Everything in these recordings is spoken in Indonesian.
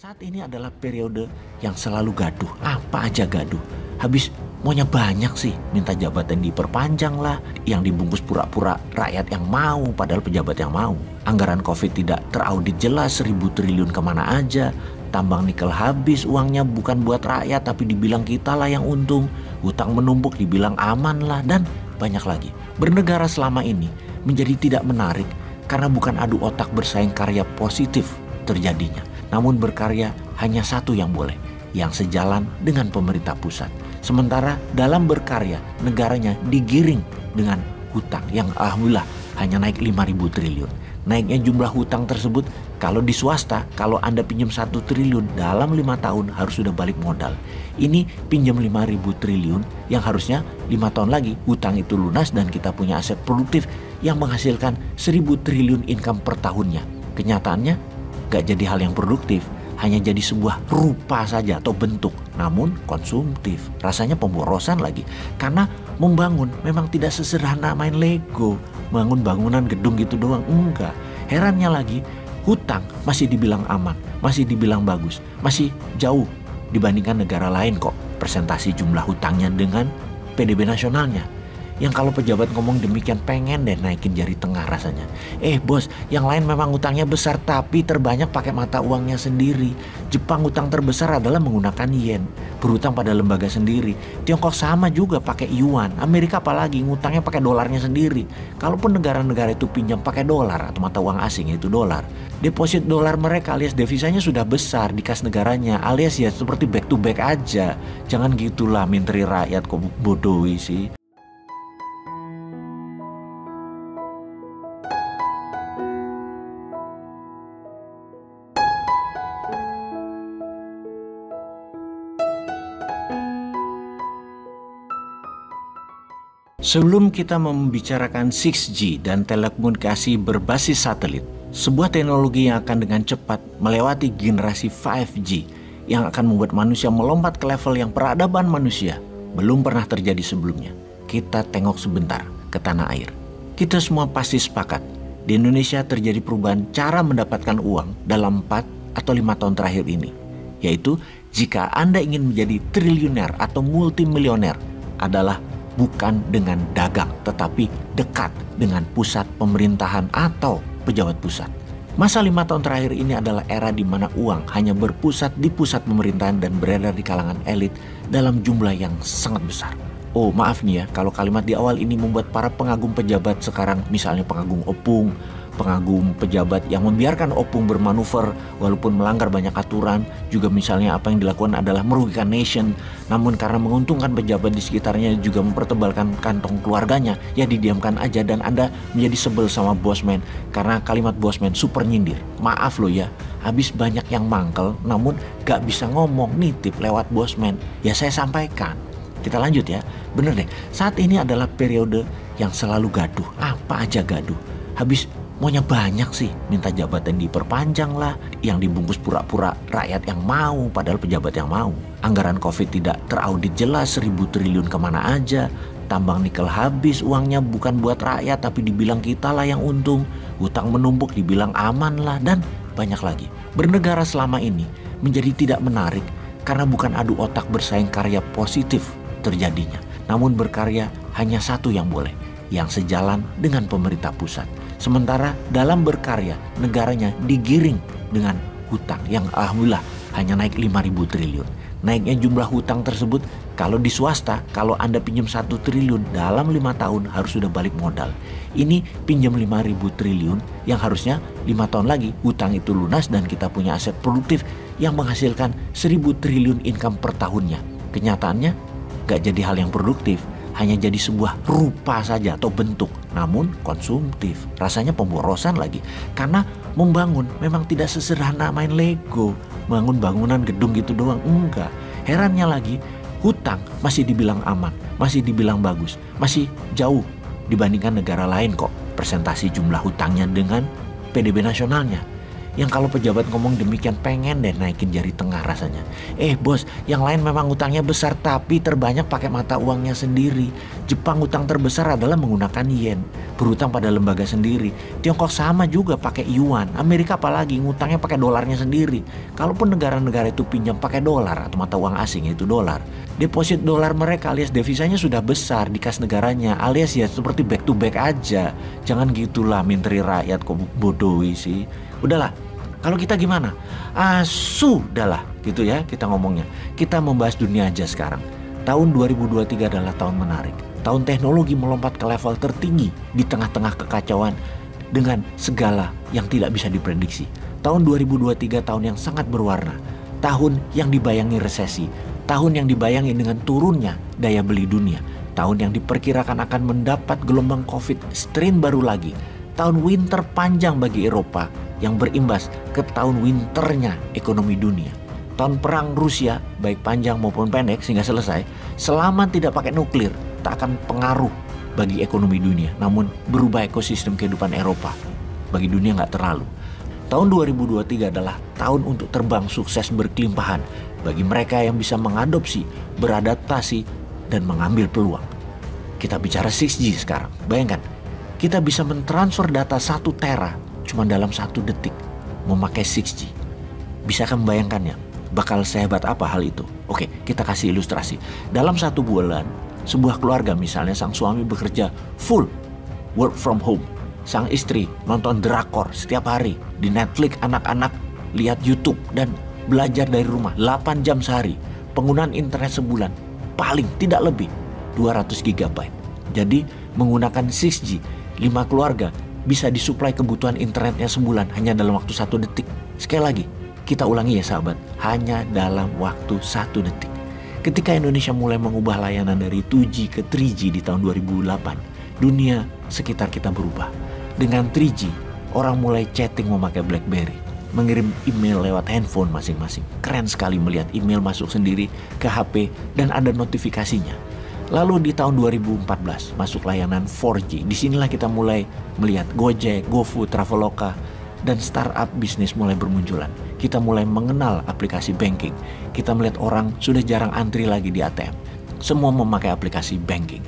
Saat ini adalah periode yang selalu gaduh, apa aja gaduh. Habis maunya banyak sih, minta jabatan diperpanjang lah, yang dibungkus pura-pura rakyat yang mau, padahal pejabat yang mau. Anggaran Covid tidak teraudit jelas, 1.000 triliun kemana aja. Tambang nikel habis, uangnya bukan buat rakyat tapi dibilang kita lah yang untung. Hutang menumpuk dibilang aman lah, dan banyak lagi. Bernegara selama ini menjadi tidak menarik karena bukan adu otak bersaing karya positif terjadinya. Namun berkarya hanya satu yang boleh, yang sejalan dengan pemerintah pusat. Sementara dalam berkarya, negaranya digiring dengan hutang yang alhamdulillah hanya naik 5.000 triliun. Naiknya jumlah hutang tersebut, kalau di swasta, kalau Anda pinjam 1 triliun dalam 5 tahun harus sudah balik modal. Ini pinjam 5.000 triliun yang harusnya 5 tahun lagi hutang itu lunas dan kita punya aset produktif yang menghasilkan 1.000 triliun income per tahunnya. Kenyataannya gak jadi hal yang produktif, hanya jadi sebuah rupa saja atau bentuk, namun konsumtif. Rasanya pemborosan lagi, karena membangun memang tidak sesederhana main Lego, bangun bangunan gedung gitu doang, enggak. Herannya lagi, hutang masih dibilang aman, masih dibilang bagus, masih jauh dibandingkan negara lain kok persentasi jumlah hutangnya dengan PDB nasionalnya. Yang kalau pejabat ngomong demikian pengen deh naikin jari tengah rasanya. Bos, yang lain memang utangnya besar tapi terbanyak pakai mata uangnya sendiri. Jepang utang terbesar adalah menggunakan yen, berutang pada lembaga sendiri. Tiongkok sama juga pakai yuan. Amerika apalagi ngutangnya pakai dolarnya sendiri. Kalaupun negara-negara itu pinjam pakai dolar atau mata uang asing yaitu dolar, deposit dolar mereka alias devisanya sudah besar di kas negaranya, alias ya seperti back to back aja. Jangan gitulah menteri rakyat kok bodohi sih. Sebelum kita membicarakan 6G dan telekomunikasi berbasis satelit, sebuah teknologi yang akan dengan cepat melewati generasi 5G yang akan membuat manusia melompat ke level yang peradaban manusia belum pernah terjadi sebelumnya. Kita tengok sebentar ke tanah air. Kita semua pasti sepakat, di Indonesia terjadi perubahan cara mendapatkan uang dalam 4 atau 5 tahun terakhir ini. Yaitu jika Anda ingin menjadi triliuner atau multimilioner adalah bukan dengan dagang, tetapi dekat dengan pusat pemerintahan atau pejabat pusat. Masa 5 tahun terakhir ini adalah era di mana uang hanya berpusat di pusat pemerintahan dan beredar di kalangan elit dalam jumlah yang sangat besar. Oh maaf nih ya, kalau kalimat di awal ini membuat para pengagum pejabat sekarang, misalnya pengagum opung, pengagum pejabat yang membiarkan opung bermanuver walaupun melanggar banyak aturan, juga misalnya apa yang dilakukan adalah merugikan nation, namun karena menguntungkan pejabat di sekitarnya juga mempertebalkan kantong keluarganya, ya didiamkan aja dan Anda menjadi sebel sama bosman karena kalimat bosman super nyindir. Maaf loh ya, habis banyak yang mangkel namun gak bisa ngomong nitip lewat bosman, ya saya sampaikan. Kita lanjut ya, bener deh, saat ini adalah periode yang selalu gaduh, apa aja gaduh. Habis maunya banyak sih, minta jabatan diperpanjang lah, yang dibungkus pura-pura rakyat yang mau, padahal pejabat yang mau. Anggaran Covid tidak teraudit jelas, 1.000 triliun kemana aja. Tambang nikel habis, uangnya bukan buat rakyat tapi dibilang kita lah yang untung. Hutang menumpuk dibilang aman lah, dan banyak lagi. Bernegara selama ini menjadi tidak menarik karena bukan adu otak bersaing karya positif terjadinya. Namun berkarya hanya satu yang boleh, yang sejalan dengan pemerintah pusat. Sementara dalam berkarya, negaranya digiring dengan hutang yang alhamdulillah hanya naik 5.000 triliun. Naiknya jumlah hutang tersebut, kalau di swasta, kalau Anda pinjam 1 triliun dalam 5 tahun harus sudah balik modal. Ini pinjam 5.000 triliun yang harusnya 5 tahun lagi hutang itu lunas dan kita punya aset produktif yang menghasilkan 1.000 triliun income per tahunnya. Kenyataannya gak jadi hal yang produktif, hanya jadi sebuah rupa saja atau bentuk, namun konsumtif. Rasanya pemborosan lagi, karena membangun memang tidak sesederhana main Lego, bangun bangunan gedung gitu doang, enggak. Herannya lagi, hutang masih dibilang aman, masih dibilang bagus, masih jauh dibandingkan negara lain kok persentasi jumlah hutangnya dengan PDB nasionalnya. Yang kalau pejabat ngomong demikian pengen deh naikin jari tengah rasanya. Bos, yang lain memang utangnya besar tapi terbanyak pakai mata uangnya sendiri. Jepang utang terbesar adalah menggunakan yen, berutang pada lembaga sendiri. Tiongkok sama juga pakai yuan. Amerika apalagi ngutangnya pakai dolarnya sendiri. Kalaupun negara-negara itu pinjam pakai dolar atau mata uang asing yaitu dolar, deposit dolar mereka alias devisanya sudah besar di kas negaranya, alias ya seperti back to back aja. Jangan gitulah minteri rakyat kok bodohi sih. Udahlah, kalau kita gimana? Sudahlah gitu ya kita ngomongnya. Kita membahas dunia aja sekarang. Tahun 2023 adalah tahun menarik. Tahun teknologi melompat ke level tertinggi di tengah-tengah kekacauan dengan segala yang tidak bisa diprediksi. Tahun 2023 tahun yang sangat berwarna. Tahun yang dibayangi resesi. Tahun yang dibayangi dengan turunnya daya beli dunia. Tahun yang diperkirakan akan mendapat gelombang COVID strain baru lagi. Tahun winter panjang bagi Eropa yang berimbas ke tahun winternya ekonomi dunia. Tahun perang Rusia, baik panjang maupun pendek sehingga selesai, selama tidak pakai nuklir, tak akan pengaruh bagi ekonomi dunia. Namun berubah ekosistem kehidupan Eropa. Bagi dunia nggak terlalu. Tahun 2023 adalah tahun untuk terbang sukses berkelimpahan bagi mereka yang bisa mengadopsi, beradaptasi, dan mengambil peluang. Kita bicara 6G sekarang, bayangkan. Kita bisa mentransfer data 1 tera cuma dalam 1 detik memakai 6G. Bisakah membayangkannya? Bakal sehebat apa hal itu? Oke, kita kasih ilustrasi. Dalam 1 bulan, sebuah keluarga misalnya sang suami bekerja full work from home. Sang istri nonton drakor setiap hari di Netflix, anak-anak lihat YouTube dan belajar dari rumah 8 jam sehari. Penggunaan internet sebulan paling tidak lebih 200 GB. Jadi menggunakan 6G, 5 keluarga bisa disuplai kebutuhan internetnya sebulan hanya dalam waktu 1 detik. Sekali lagi, kita ulangi ya sahabat, hanya dalam waktu 1 detik. Ketika Indonesia mulai mengubah layanan dari 2G ke 3G di tahun 2008, dunia sekitar kita berubah. Dengan 3G, orang mulai chatting memakai BlackBerry, mengirim email lewat handphone masing-masing. Keren sekali melihat email masuk sendiri ke HP dan ada notifikasinya. Lalu di tahun 2014 masuk layanan 4G. Disinilah kita mulai melihat Gojek, GoFood, Traveloka, dan startup bisnis mulai bermunculan. Kita mulai mengenal aplikasi banking. Kita melihat orang sudah jarang antri lagi di ATM. Semua memakai aplikasi banking.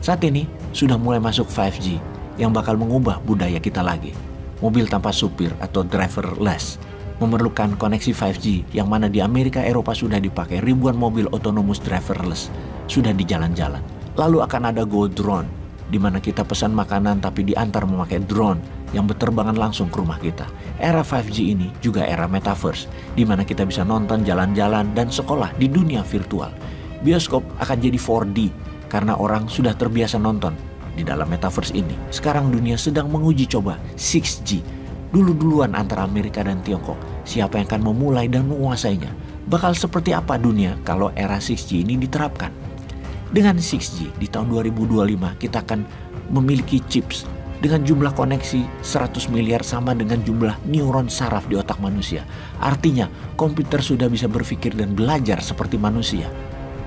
Saat ini sudah mulai masuk 5G yang bakal mengubah budaya kita lagi. Mobil tanpa supir atau driverless memerlukan koneksi 5G yang mana di Amerika, Eropa sudah dipakai ribuan mobil autonomous driverless sudah di jalan-jalan. Lalu akan ada Go Drone di mana kita pesan makanan tapi diantar memakai drone yang berterbangan langsung ke rumah kita. Era 5G ini juga era metaverse di mana kita bisa nonton, jalan-jalan dan sekolah di dunia virtual. Bioskop akan jadi 4D karena orang sudah terbiasa nonton di dalam metaverse ini. Sekarang dunia sedang menguji coba 6G. Dulu-duluan antara Amerika dan Tiongkok. Siapa yang akan memulai dan menguasainya? Bakal seperti apa dunia kalau era 6G ini diterapkan? Dengan 6G di tahun 2025 kita akan memiliki chips dengan jumlah koneksi 100 miliar sama dengan jumlah neuron saraf di otak manusia. Artinya komputer sudah bisa berpikir dan belajar seperti manusia.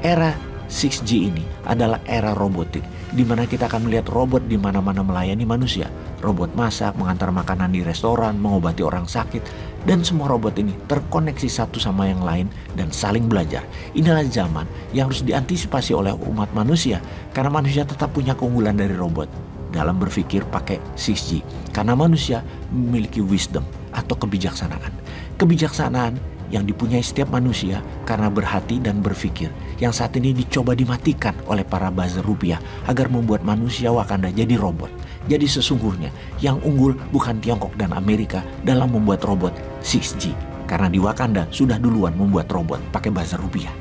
Era 6G ini adalah era robotik di mana kita akan melihat robot di mana-mana melayani manusia. Robot masak, mengantar makanan di restoran, mengobati orang sakit, dan semua robot ini terkoneksi satu sama yang lain dan saling belajar. Inilah zaman yang harus diantisipasi oleh umat manusia karena manusia tetap punya keunggulan dari robot dalam berpikir pakai 6G. Karena manusia memiliki wisdom atau kebijaksanaan. Kebijaksanaan yang dipunyai setiap manusia karena berhati dan berpikir, yang saat ini dicoba dimatikan oleh para buzzer rupiah agar membuat manusia Wakanda jadi robot. Jadi sesungguhnya yang unggul bukan Tiongkok dan Amerika dalam membuat robot 6G, karena di Wakanda sudah duluan membuat robot pakai buzzer rupiah.